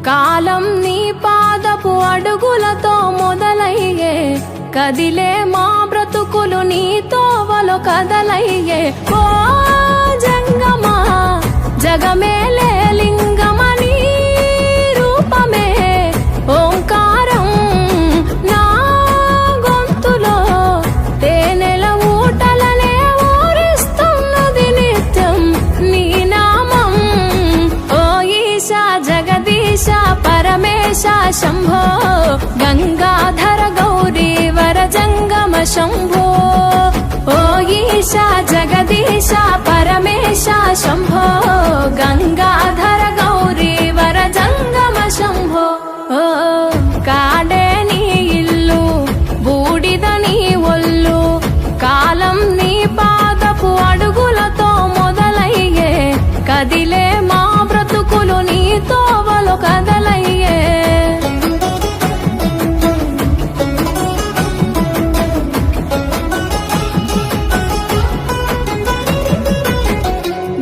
కాలం నీ పాదపు అడుగులతో మొదలయ్యే, కదిలే మా బ్రతుకులు నీ తోవలో కదలయ్యే. ఓ జంగమా జగమేలే లింగమని రూపమే ఓంకారం నా గొంతులో తేనెల ఊటలనే ఊరిస్తున్నది నిత్యం నీ నామం. ఓ ఈశా జగదీశ పరమేశ శంభో గంగాధర గౌరీ వర జంగమ శంభో. ఓ ఈశా జగదీశ పరమేశ శంభో గంగాధర గౌరీ వర జంగమ శంభో. ఓ కాడే నీ ఇల్లు బూడిద నీ ఒళ్ళు, కాలం నీ పాదపు అడుగులతో మొదలయ్యే, కదిలే మా బ్రతుకులు నీ తోవలో కదలయ్యే.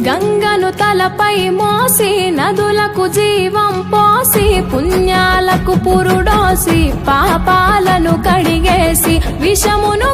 గంగను తలపై మోసి నదులకు జీవం పోసి, పుణ్యాలకు పురుడోసి పాపాలను కడిగేసి, విషమును